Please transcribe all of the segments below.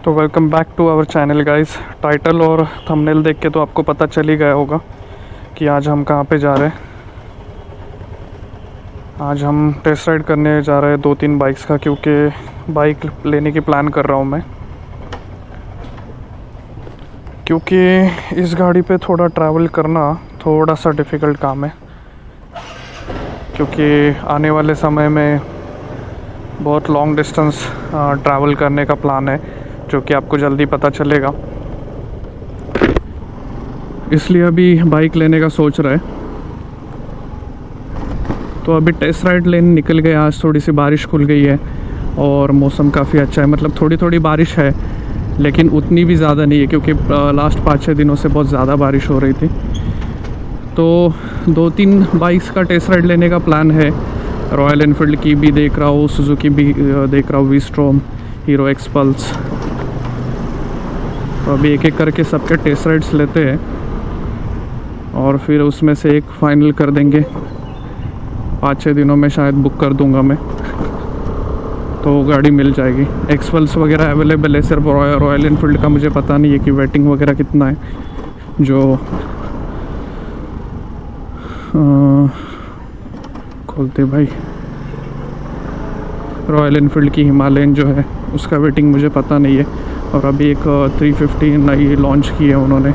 तो welcome back to our channel guys. Title और thumbnail देख के तो आपको पता चल ही गया होगा कि आज हम कहाँ पे जा रहे हैं। आज हम टेस्ट राइड करने जा रहे हैं 2-3 बाइक्स का, क्योंकि बाइक लेने की प्लान कर रहा हूँ मैं, क्योंकि इस गाड़ी पे थोड़ा ट्रैवल करना थोड़ा सा डिफ़िकल्ट काम है, क्योंकि आने वाले समय में बहुत लॉन्ग डिस्टेंस ट्रैवल करने का प्लान है, जो कि आपको जल्दी पता चलेगा। इसलिए अभी बाइक लेने का सोच रहा है। तो अभी टेस्ट राइड लेने निकल गए। आज थोड़ी सी बारिश खुल गई है और मौसम काफ़ी अच्छा है, मतलब थोड़ी थोड़ी बारिश है लेकिन उतनी भी ज़्यादा नहीं है, क्योंकि लास्ट 5-6 दिनों से बहुत ज़्यादा बारिश हो रही थी। तो 2-3 बाइक्स का टेस्ट राइड लेने का प्लान है। रॉयल एनफील्ड की भी देख रहा हूँ, सुजुकी भी देख रहा हूँ, वी-स्ट्रॉम, हीरो एक्सपल्स। तो अभी एक एक करके सबके टेस्ट राइड्स लेते हैं और फिर उसमें से एक फाइनल कर देंगे। 5-6 दिनों में शायद बुक कर दूंगा मैं, तो गाड़ी मिल जाएगी। एक्सपल्स वगैरह अवेलेबल है, सिर्फ रॉयल एनफील्ड का मुझे पता नहीं है कि वेटिंग वगैरह कितना है। जो खोलते भाई, रॉयल एनफील्ड की हिमालयन जो है उसका वेटिंग मुझे पता नहीं है। और अभी एक 350 नई लॉन्च की है उन्होंने,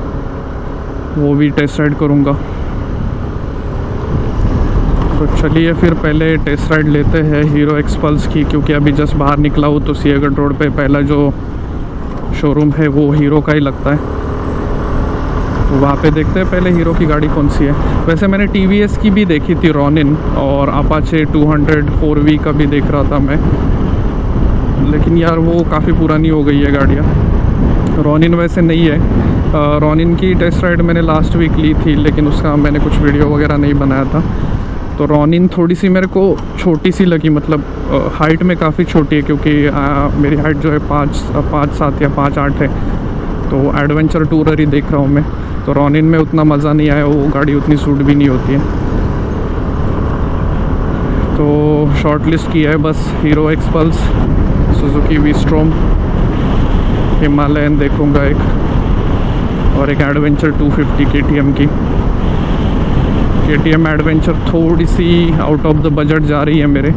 वो भी टेस्ट राइड करूँगा। तो चलिए फिर पहले टेस्ट राइड लेते हैं हीरो एक्सपल्स की, क्योंकि अभी जस्ट बाहर निकला हूँ तो सियागढ़ रोड पे पहला जो शोरूम है वो हीरो का ही लगता है। तो वहाँ पे देखते हैं पहले हीरो की गाड़ी कौन सी है। वैसे मैंने TVS की भी देखी थी, रॉनिन, और अपाचे 200 4V का भी देख रहा था मैं, लेकिन यार वो काफ़ी पुरानी हो गई है गाड़ियाँ। रॉनिन वैसे नहीं है। रॉनिन की टेस्ट राइड मैंने लास्ट वीक ली थी, लेकिन उसका मैंने कुछ वीडियो वगैरह नहीं बनाया था। तो रॉनिन थोड़ी सी मेरे को छोटी सी लगी, मतलब हाइट में काफ़ी छोटी है, क्योंकि मेरी हाइट जो है 5'7" या 5'8" है। तो एडवेंचर टूरर ही देख रहा हूँ मैं, तो रॉनिन में उतना मज़ा नहीं आया, वो गाड़ी उतनी सूट भी नहीं होती है। तो शॉर्ट लिस्ट किया है बस hero XPulse, Suzuki we-storm, Himalayan देखूँगा एक, और एक एडवेंचर 250 KTM की। KTM एडवेंचर थोड़ी सी आउट ऑफ द बजट जा रही है मेरे,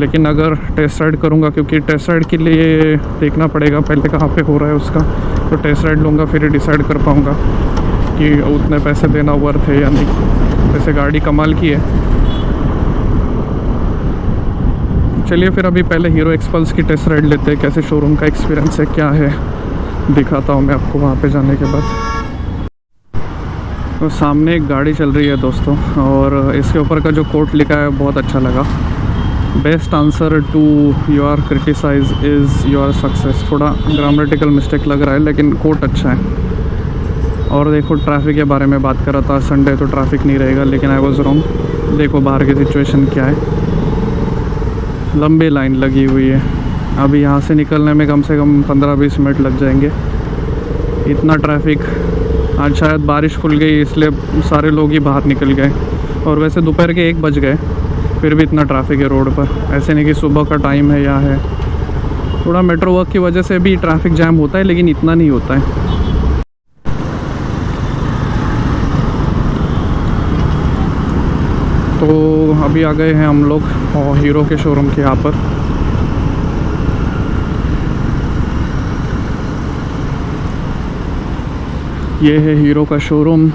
लेकिन अगर टेस्ट राइड करूँगा, क्योंकि टेस्ट राइड के लिए देखना पड़ेगा पहले कहाँ पे हो रहा है उसका, तो टेस्ट राइड लूँगा फिर डिसाइड कर पाऊँगा कि उतने पैसे देना वर्थ है या नहीं। वैसे गाड़ी कमाल की है। चलिए फिर अभी पहले हीरो एक्सपल्स की टेस्ट राइड लेते हैं, कैसे शोरूम का एक्सपीरियंस है, क्या है, दिखाता हूँ मैं आपको वहाँ पे जाने के बाद। तो सामने एक गाड़ी चल रही है दोस्तों, और इसके ऊपर का जो कोट लिखा है बहुत अच्छा लगा। Best answer to your criticize is your success. थोड़ा ग्रामेटिकल मिस्टेक लग रहा है, लेकिन कोट अच्छा है। और देखो ट्रैफिक के बारे में बात कर रहा था, संडे तो ट्रैफिक नहीं रहेगा, लेकिन आई वॉज रॉन्ग। देखो बाहर की सिचुएशन क्या है, लंबी लाइन लगी हुई है। अभी यहाँ से निकलने में कम से कम 15-20 मिनट लग जाएंगे, इतना ट्रैफिक। आज शायद बारिश खुल गई इसलिए सारे लोग ही बाहर निकल गए, और वैसे दोपहर के 1 बज गए फिर भी इतना ट्रैफिक है रोड पर। ऐसे नहीं कि सुबह का टाइम है या है। थोड़ा मेट्रो वर्क की वजह से भी ट्रैफिक जैम होता है, लेकिन इतना नहीं होता है। तो अभी आ गए हैं हम लोग और हीरो के शोरूम के यहाँ पर। ये है हीरो का शोरूम,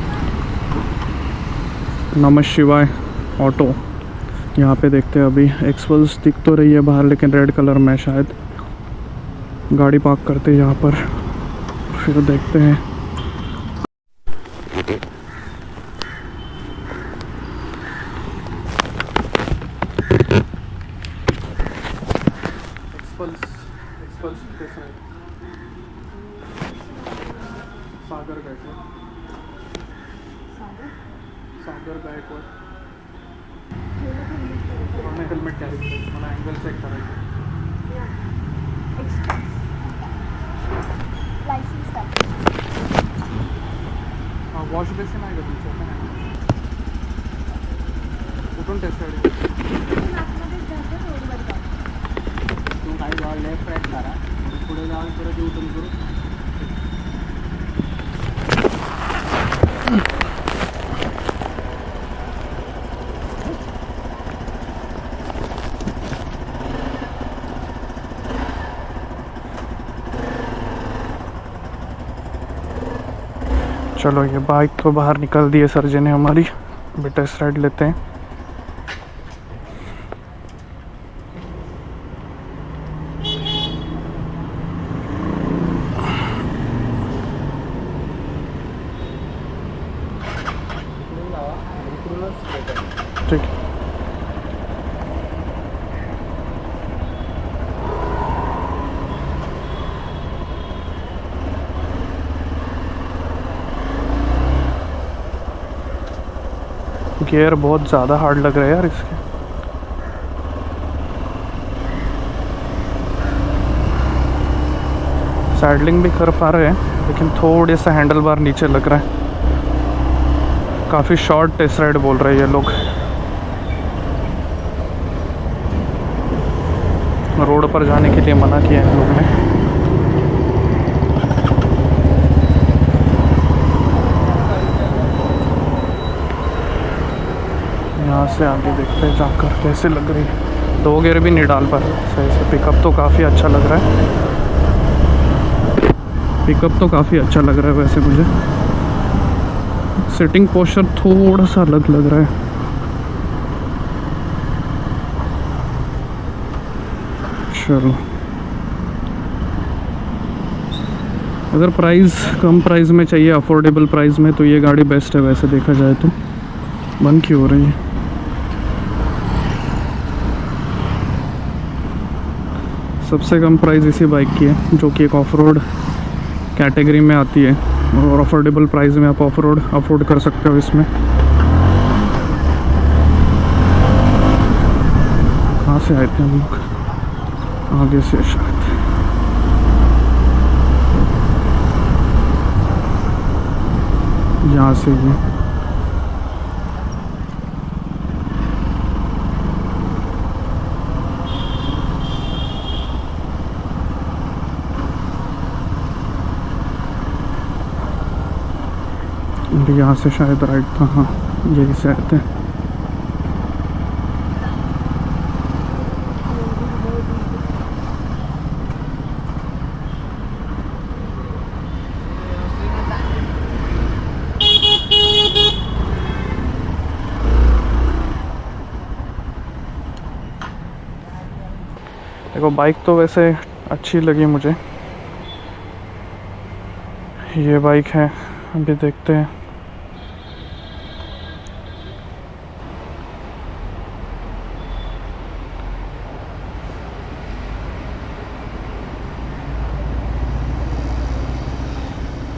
नमः शिवाय ऑटो। यहाँ पे देखते हैं अभी एक्सपल्स दिख तो रही है बाहर, लेकिन रेड कलर में शायद। गाड़ी पार्क करते हैं यहाँ पर, फिर देखते हैं। सागर गायकवाड हेल्मेट कैरी करायचं, मला अँगल चेक करायचं. वॉश बेसिन आहे का तुमचं? कुठून टेस्ट आहे? तू काही जाऊ लेफ्ट राईट करा, पुढे जाऊन चलो ये बाइक तो बाहर निकल दी है सर जी ने हमारी, अभी टेस्ट राइड लेते हैं। ठीक है। गियर बहुत ज़्यादा हार्ड लग रहा है यार इसके। सैडलिंग भी कर पा रहे हैं लेकिन थोड़े सा हैंडल बार नीचे लग रहा है। काफ़ी शॉर्ट टेस्ट राइड बोल रहे हैं ये लोग। रोड पर जाने के लिए मना किया है इन लोग ने। यहाँ से आगे देखते हैं जाकर कैसे लग रही है। 2 गियर भी नहीं डाल पा रहे सही से। पिकअप तो काफ़ी अच्छा लग रहा है, पिकअप तो काफ़ी अच्छा लग रहा है वैसे मुझे। सिटिंग पोस्चर थोड़ा सा अलग लग रहा है। चलो अगर प्राइस कम प्राइस में चाहिए, अफोर्डेबल प्राइस में, तो ये गाड़ी बेस्ट है वैसे देखा जाए तो। बंद क्यों हो रही है? सबसे कम प्राइस इसी बाइक की है जो कि एक ऑफ रोड कैटेगरी में आती है, और अफोर्डेबल प्राइस में आप ऑफ रोड अफोर्ड कर सकते हो इसमें। कहाँ से आए थे हम लोग? आगे से शायद। यहाँ से भी यहाँ से शायद राइट था। हाँ यही से आते हैं। देखो बाइक तो वैसे अच्छी लगी मुझे। ये बाइक है, अभी देखते हैं।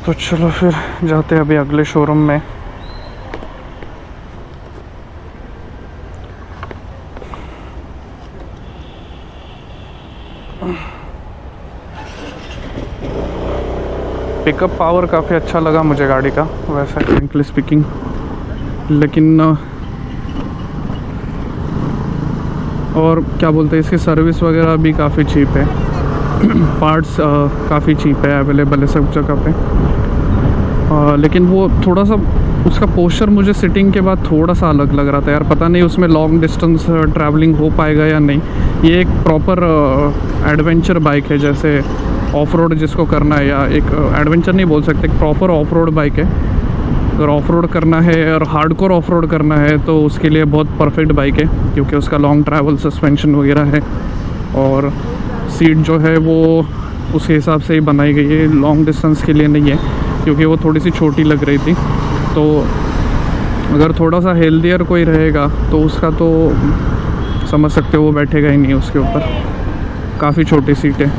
तो चलो फिर जाते हैं अभी अगले शोरूम में। पिकअप पावर काफ़ी अच्छा लगा मुझे गाड़ी का वैसे फ्रैंकली स्पीकिंग, लेकिन और क्या बोलते हैं, इसकी सर्विस वगैरह भी काफ़ी चीप है। पार्ट्स काफ़ी चीप है, अवेलेबल है सब जगह पे। लेकिन वो थोड़ा सा उसका पोस्चर मुझे सिटिंग के बाद थोड़ा सा अलग लग रहा था यार। पता नहीं उसमें लॉन्ग डिस्टेंस ट्रैवलिंग हो पाएगा या नहीं। ये एक प्रॉपर एडवेंचर बाइक है, जैसे ऑफ रोड जिसको करना है, या एक एडवेंचर नहीं बोल सकते, एक प्रॉपर ऑफ रोड बाइक है। अगर ऑफ रोड करना है और हार्डकोर ऑफ रोड करना है तो उसके लिए बहुत परफेक्ट बाइक है, क्योंकि उसका लॉन्ग ट्रैवल सस्पेंशन वगैरह है, और सीट जो है वो उसके हिसाब से ही बनाई गई है। लॉन्ग डिस्टेंस के लिए नहीं है, क्योंकि वो थोड़ी सी छोटी लग रही थी। तो अगर थोड़ा सा हेल्दियर कोई रहेगा तो उसका तो समझ सकते हो वो बैठेगा ही नहीं उसके ऊपर। काफ़ी छोटी सीट है,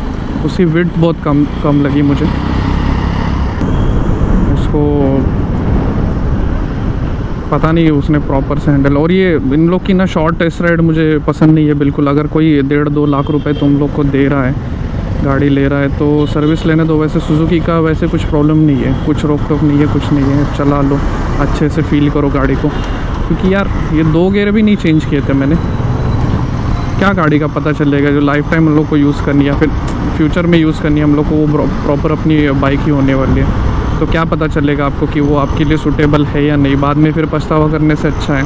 उसकी विड्थ बहुत कम लगी मुझे। उसको पता नहीं उसने प्रॉपर से हैंडल, और ये इन लोग की ना शॉर्ट टेस्ट राइड मुझे पसंद नहीं है बिल्कुल। अगर कोई 1.5-2 लाख रुपए तुम लोग को दे रहा है, गाड़ी ले रहा है, तो सर्विस लेने दो। वैसे सुजुकी का वैसे कुछ प्रॉब्लम नहीं है, कुछ रोक टोक नहीं है, कुछ नहीं है। चला लो, अच्छे से फील करो गाड़ी को। क्योंकि यार ये 2 गियर भी नहीं चेंज किए थे मैंने, क्या गाड़ी का पता चलेगा जो लाइफ टाइम हम लोग को यूज़ करनी है, फिर फ्यूचर में यूज़ करनी है हम लोग को, वो प्रॉपर अपनी बाइक ही होने वाली है। तो क्या पता चलेगा आपको कि वो आपके लिए सूटेबल है या नहीं, बाद में फिर पछतावा करने से अच्छा है।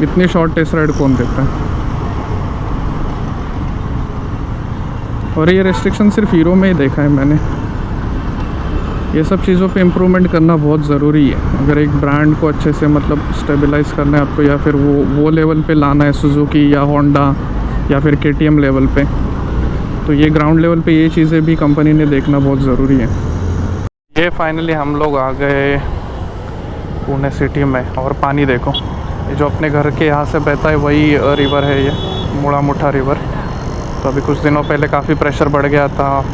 इतनी शॉर्ट टेस्ट राइड कौन देता है। और ये रेस्ट्रिक्शन सिर्फ हीरो में ही देखा है मैंने। ये सब चीज़ों पे इम्प्रूवमेंट करना बहुत ज़रूरी है अगर एक ब्रांड को अच्छे से मतलब स्टेबलाइज़ करना है आपको, या फिर वो लेवल पे लाना है सुजुकी या होंडा या फिर केटीएम लेवल पे। तो ये ग्राउंड लेवल पे ये चीज़ें भी कंपनी ने देखना बहुत ज़रूरी है। ये फाइनली हम लोग आ गए पुणे सिटी में, और पानी देखो, ये जो अपने घर के यहाँ से बहता है वही रिवर है, ये मुड़ा मुठा रिवर। तो अभी कुछ दिनों पहले काफ़ी प्रेशर बढ़ गया था,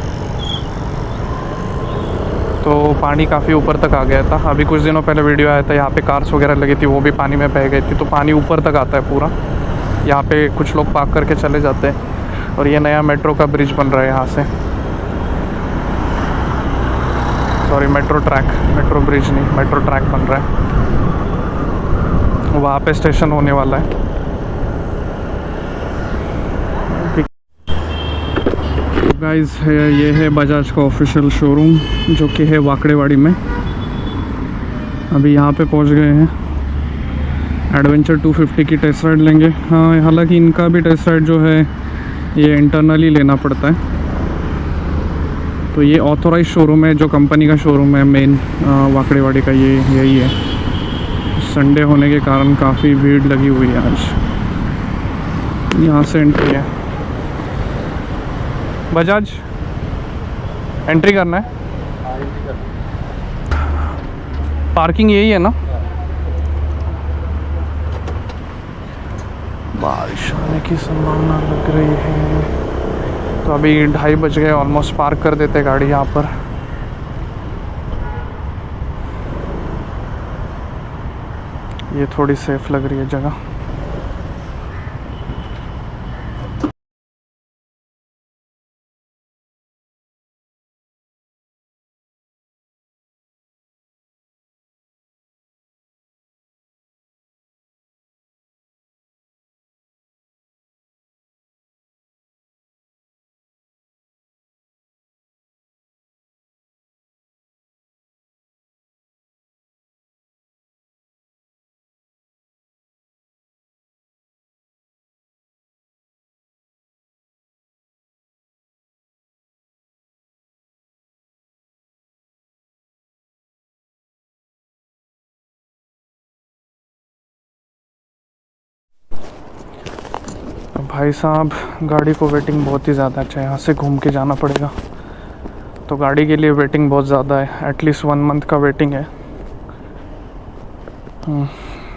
तो पानी काफ़ी ऊपर तक आ गया था। अभी कुछ दिनों पहले वीडियो आया था, यहाँ पे कार्स वगैरह लगी थी, वो भी पानी में बह गई थी। तो पानी ऊपर तक आता है पूरा, यहाँ पे कुछ लोग पार्क करके चले जाते हैं। और ये नया मेट्रो का ब्रिज बन रहा है यहाँ से, sorry metro track, metro bridge नहीं, मेट्रो ट्रैक बन रहा है। वहाँ पे स्टेशन होने वाला है। गाइस ये है बजाज का ऑफिशियल शोरूम जो कि है वाकड़ेवाड़ी में। अभी यहाँ पे पहुँच गए हैं। एडवेंचर 250 की टेस्ट राइड लेंगे। हाँ, हालांकि इनका भी टेस्ट राइड जो है ये इंटरनली लेना पड़ता है। तो ये ऑथोराइज शोरूम है, जो कंपनी का शोरूम है मेन वाकड़ेवाड़ी का, ये यही है। संडे होने के कारण काफ़ी भीड़ लगी हुई है आज। यहाँ से एंट्री है। बजाज एंट्री करना है, पार्किंग यही है ना। बारिश आने की संभावना लग रही है, तो अभी 2:30 बज गए, ऑलमोस्ट पार्क कर देते गाड़ी यहाँ पर। ये थोड़ी सेफ लग रही है जगह। भाई साहब, गाड़ी को वेटिंग बहुत ही ज़्यादा अच्छा है, यहाँ से घूम के जाना पड़ेगा। तो गाड़ी के लिए वेटिंग बहुत ज़्यादा है, एटलीस्ट 1 मंथ का वेटिंग है।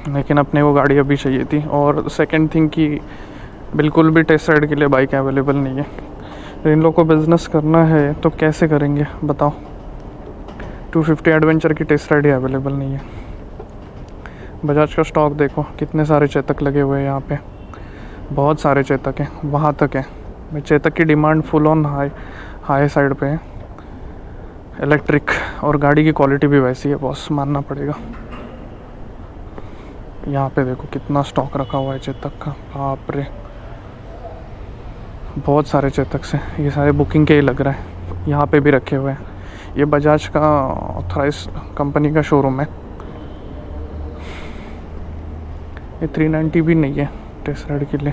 लेकिन अपने को गाड़ी अभी चाहिए थी। और सेकंड थिंग कि बिल्कुल भी टेस्ट राइड के लिए बाइक अवेलेबल नहीं है। तो इन लोग को बिज़नेस करना है तो कैसे करेंगे बताओ। 250 एडवेंचर की टेस्ट राइड ही अवेलेबल नहीं है। बजाज का स्टॉक देखो, कितने सारे चेतक लगे हुए हैं यहाँ पे, बहुत सारे चेतक हैं, वहाँ तक है। चेतक की demand full on high side पे है, इलेक्ट्रिक। और गाड़ी की क्वालिटी भी वैसी है बॉस, मानना पड़ेगा। यहाँ पे देखो कितना स्टॉक रखा हुआ है चेतक का, बाप रे, बहुत सारे चेतक से। ये सारे बुकिंग के ही लग रहा है, यहाँ पे भी रखे हुए हैं। ये बजाज का ऑथराइज कंपनी का शोरूम है। ये 390 भी नहीं है टेस्ट राइड के लिए।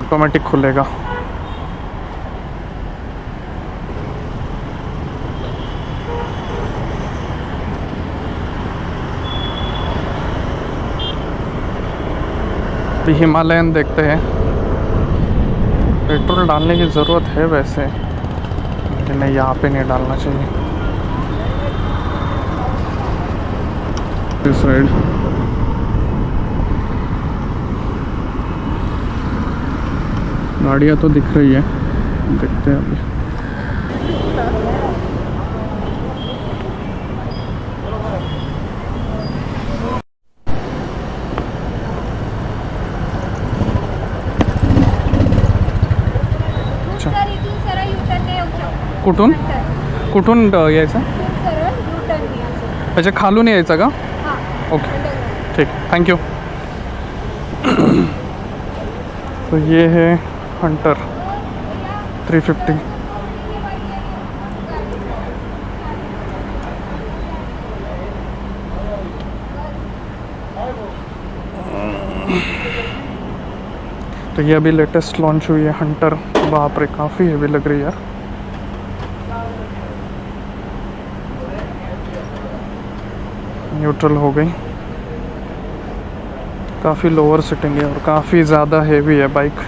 ऑटोमेटिक खुलेगा। हिमालयन देखते हैं। पेट्रोल डालने की ज़रूरत है वैसे, लेकिन नहीं, यहाँ पे नहीं डालना चाहिए। इस साइड गाड़ियाँ तो दिख रही है, देखते हैं अभी। कुठून कुठून यायचं? सरळ U-turn घ्यायचं. अच्छा, खालून यायचं का? हां. ओके, ठीक, थैंक यू। तो ये है हंटर 350। तो ये अभी लेटेस्ट लॉन्च हुई है हंटर। बाप रे, काफ़ी हेवी लग रही है यार। न्यूट्रल हो गई, काफ़ी लोअर सिटिंग है और काफ़ी ज़्यादा हेवी है बाइक।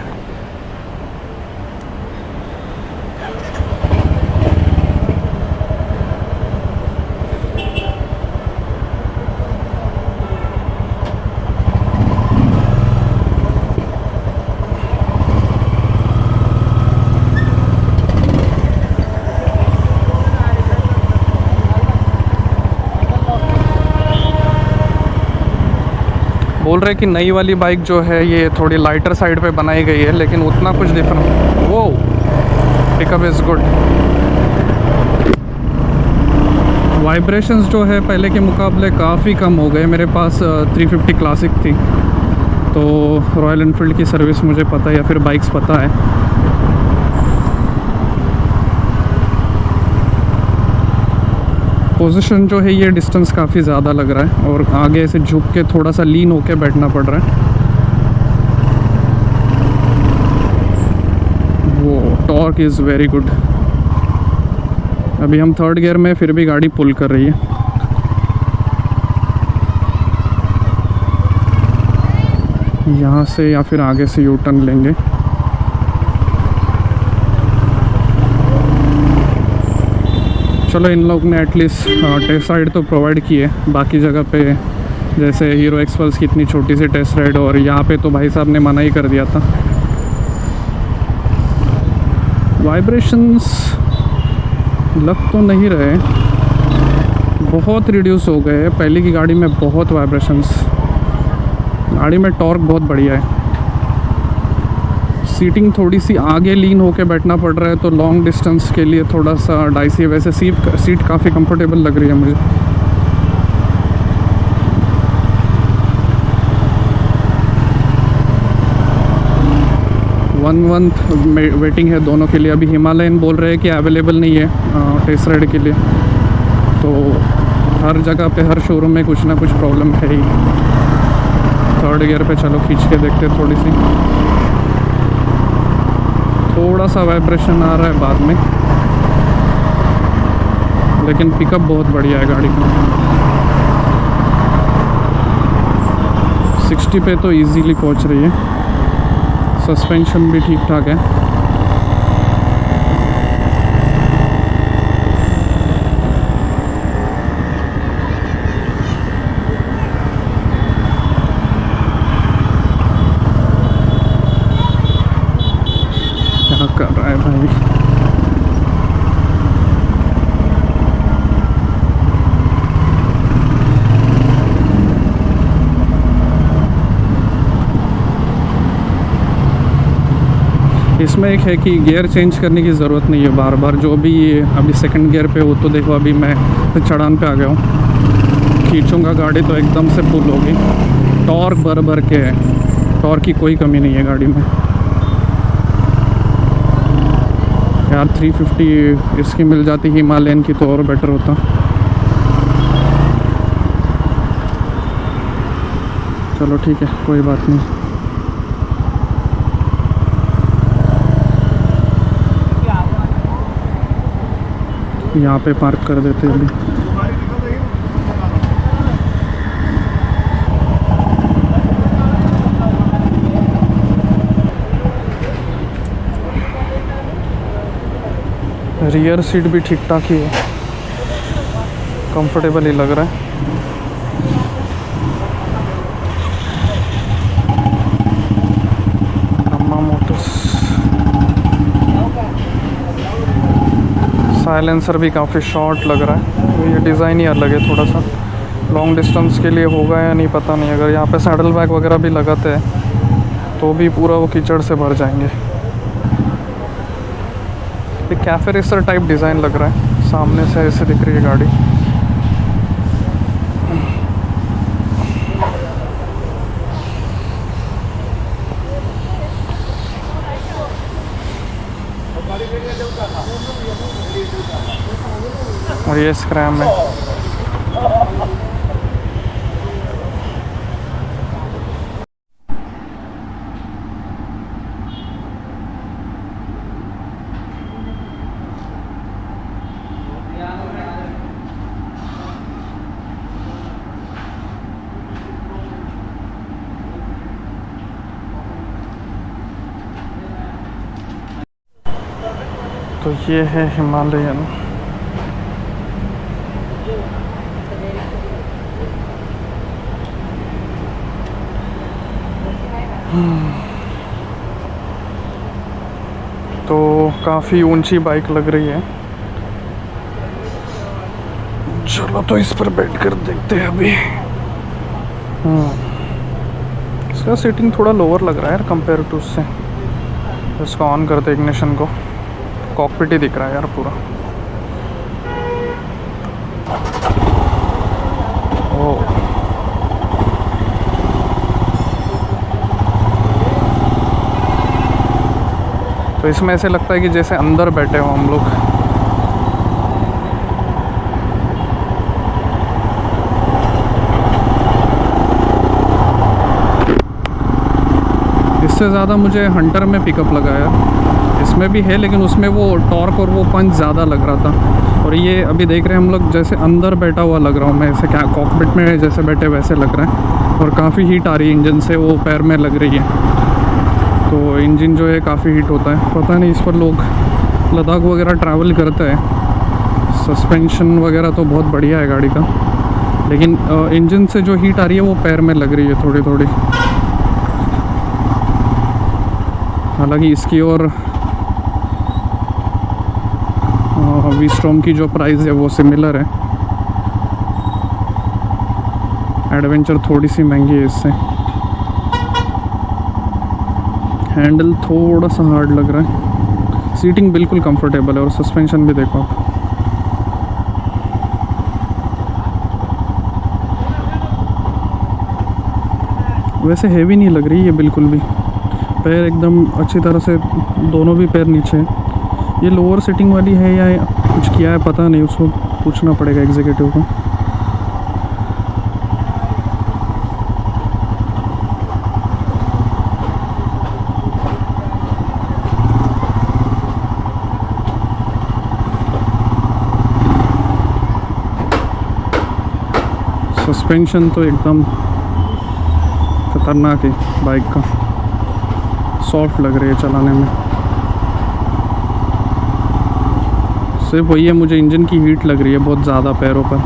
बोल रहे कि नई वाली बाइक जो है ये थोड़ी लाइटर साइड पे बनाई गई है, लेकिन उतना कुछ डिफरेंट। वो पिकअप इज़ गुड। वाइब्रेशंस जो है पहले के मुकाबले काफ़ी कम हो गए। मेरे पास 350 क्लासिक थी, तो रॉयल एनफील्ड की सर्विस मुझे पता है या फिर बाइक्स पता है। पोजीशन जो है ये डिस्टेंस काफ़ी ज़्यादा लग रहा है और आगे से झुक के थोड़ा सा लीन होके बैठना पड़ रहा है। वो टॉर्क इज़ वेरी गुड। अभी हम थर्ड गियर में, फिर भी गाड़ी पुल कर रही है। यहाँ से या फिर आगे से यू टर्न लेंगे। चलो, इन लोग ने एटलीस्ट टेस्ट राइड तो प्रोवाइड की है। बाकी जगह पे जैसे हीरो एक्सपल्स की इतनी छोटी सी टेस्ट राइड, और यहाँ पे तो भाई साहब ने मना ही कर दिया था। वाइब्रेशंस लग तो नहीं रहे, बहुत रिड्यूस हो गए हैं। पहले की गाड़ी में बहुत वाइब्रेशंस। गाड़ी में टॉर्क बहुत बढ़िया है। सीटिंग थोड़ी सी आगे लीन होके बैठना पड़ रहा है, तो लॉन्ग डिस्टेंस के लिए थोड़ा सा डाइसी है। वैसे सीट काफ़ी कंफर्टेबल लग रही है मुझे। वन मंथ वेटिंग है दोनों के लिए। अभी हिमालयन बोल रहे हैं कि अवेलेबल नहीं है टेस्ट राइड के लिए, तो हर जगह पे हर शोरूम में कुछ ना कुछ प्रॉब्लम है ही। थर्ड गियर पे चलो खींच के देखते हैं। थोड़ा सा वाइब्रेशन आ रहा है बाद में, लेकिन पिकअप बहुत बढ़िया है गाड़ी का। 60 पे तो इजीली पहुंच रही है। सस्पेंशन भी ठीक ठाक है। क्या कर रहा है भाई? इसमें एक है कि गियर चेंज करने की ज़रूरत नहीं है बार बार। जो भी अभी सेकंड गियर पे हो, तो देखो अभी मैं चढ़ान पे आ गया हूँ, खींचूंगा गाड़ी तो एकदम से पुल होगी। टॉर्क भर भर के है, टॉर्क की कोई कमी नहीं है गाड़ी में यार। 350 इसकी मिल जाती हिमालयन की तो और बेटर होता। चलो ठीक है, कोई बात नहीं। यहाँ पे पार्क कर देते हैं अभी। रियर सीट भी ठीक ठाक ही है, कंफर्टेबल ही लग रहा है। साइलेंसर भी काफ़ी शॉर्ट लग रहा है, तो ये डिज़ाइन ही अलग है थोड़ा सा। लॉन्ग डिस्टेंस के लिए होगा या नहीं पता नहीं। अगर यहाँ पे सैडल बैग वगैरह भी लगाते हैं तो भी पूरा वो कीचड़ से भर जाएंगे। एक कैफे रेसर टाइप डिज़ाइन लग रहा है, सामने से ऐसे दिख रही है गाड़ी। और ये स्क्रैम है। तो ये है हिमालयन। तो काफ़ी ऊंची बाइक लग रही है। चलो तो इस पर बैठ कर देखते हैं अभी। इसका सीटिंग थोड़ा लोअर लग रहा है यार कंपेयर टू उससे। इसको ऑन करते इग्निशन को, कॉकपिट ही दिख रहा है यार पूरा। ओ तो इसमें ऐसे लगता है कि जैसे अंदर बैठे हो हम लोग। इससे ज़्यादा मुझे हंटर में पिकअप लगा यार। इसमें भी है लेकिन उसमें वो टॉर्क और वो पंच ज़्यादा लग रहा था। और ये अभी देख रहे हैं हम लोग जैसे अंदर बैठा हुआ लग रहा हूँ मैं, ऐसे क्या कॉकपिट में जैसे बैठे वैसे लग रहा है। और काफ़ी हीट आ रही है इंजन से, वो पैर में लग रही है। तो इंजन जो है काफ़ी हीट होता है। पता नहीं इस पर लोग लद्दाख वगैरह ट्रैवल करते हैं। सस्पेंशन वगैरह तो बहुत बढ़िया है गाड़ी का, लेकिन इंजन से जो हीट आ रही है वो पैर में लग रही है थोड़ी थोड़ी। हालांकि इसकी और वी-स्टॉर्म की जो प्राइस है वो सिमिलर है। एडवेंचर थोड़ी सी महंगी है इससे। हैंडल थोड़ा सा हार्ड लग रहा है। सीटिंग बिल्कुल कंफर्टेबल है और सस्पेंशन भी देखो आप। वैसे हेवी नहीं लग रही है बिल्कुल भी। पैर एकदम अच्छी तरह से, दोनों भी पैर नीचे हैं। ये लोअर सीटिंग वाली है या कुछ किया है पता नहीं, उसको पूछना पड़ेगा एग्जीक्यूटिव को। सस्पेंशन तो एकदम खतरनाक है बाइक का, सॉफ्ट लग रही है चलाने में। सिर्फ वही है, मुझे इंजन की हीट लग रही है बहुत ज़्यादा पैरों पर।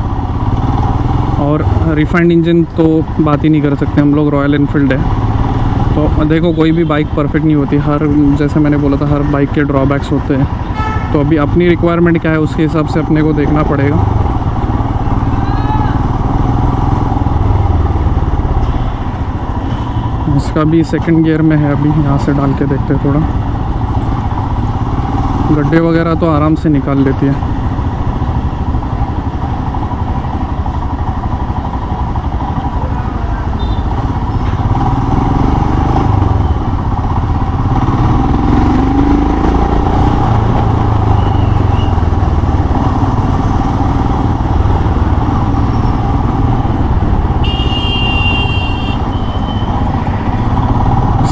और रिफाइंड इंजन तो बात ही नहीं कर सकते हम लोग, रॉयल एनफील्ड है। तो देखो कोई भी बाइक परफेक्ट नहीं होती, हर जैसे मैंने बोला था हर बाइक के ड्रॉबैक्स होते हैं। तो अभी अपनी रिक्वायरमेंट क्या है उसके हिसाब से अपने को देखना पड़ेगा। इसका भी सेकंड गियर में है, अभी यहाँ से डाल के देखते हैं। थोड़ा गड्ढे वगैरह तो आराम से निकाल लेती है।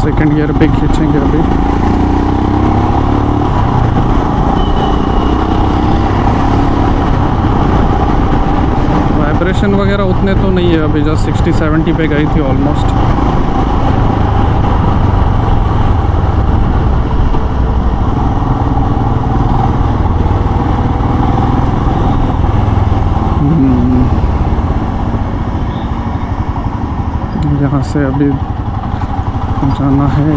सेकंड गियर पे खींचेंगे अभी। वाइब्रेशन वगैरह उतने तो नहीं है, अभी जस्ट 60-70 पे गई थी ऑलमोस्ट। यहाँ से अभी जाना है।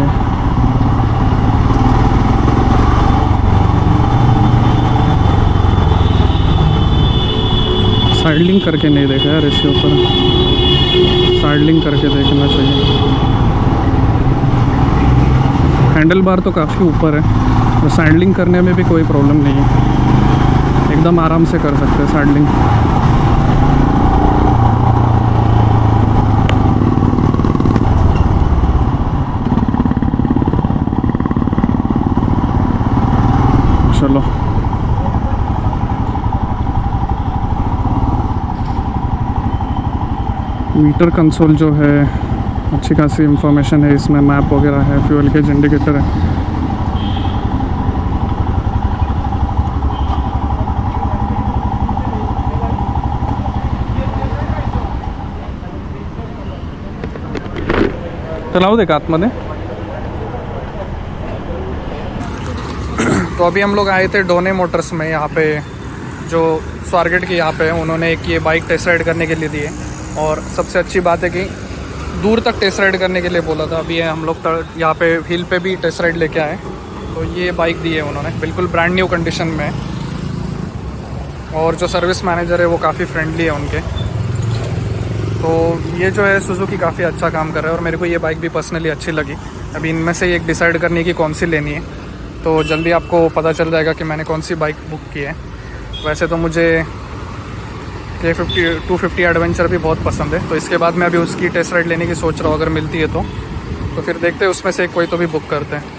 साइड लिंक करके नहीं देखा यार इसके ऊपर, साइड लिंक करके देखना चाहिए। हैंडल बार तो काफ़ी ऊपर है। तो सैंडलिंग करने में भी कोई प्रॉब्लम नहीं है, एकदम आराम से कर सकते हैं सैंडलिंग। चलो मीटर कंसोल जो है अच्छी खासी इंफॉर्मेशन है इसमें, मैप वगैरह है, फ्यूल गेज इंडिकेटर है। चलाओ देख आतमध्ये। तो अभी हम लोग आए थे डोने मोटर्स में, यहाँ पे जो स्वारगेट की यहाँ पे उन्होंने एक ये बाइक टेस्ट राइड करने के लिए दी है। और सबसे अच्छी बात है कि दूर तक टेस्ट राइड करने के लिए बोला था। अभी हम लोग यहाँ पे हिल पे भी टेस्ट राइड लेके आए, तो ये बाइक दी है उन्होंने, बिल्कुल ब्रांड न्यू कंडीशन में। और जो सर्विस मैनेजर है वो काफ़ी फ्रेंडली है उनके। तो ये जो है सुजुकी काफ़ी अच्छा काम कर रहा है और मेरे को ये बाइक भी पर्सनली अच्छी लगी। अभी इनमें से एक डिसाइड करनी है कि कौन सी लेनी है, तो जल्दी आपको पता चल जाएगा कि मैंने कौन सी बाइक बुक की है। वैसे तो मुझे K50 250 एडवेंचर भी बहुत पसंद है, तो इसके बाद मैं अभी उसकी टेस्ट राइड लेने की सोच रहा हूँ। अगर मिलती है तो फिर देखते हैं उसमें से कोई तो भी बुक करते हैं।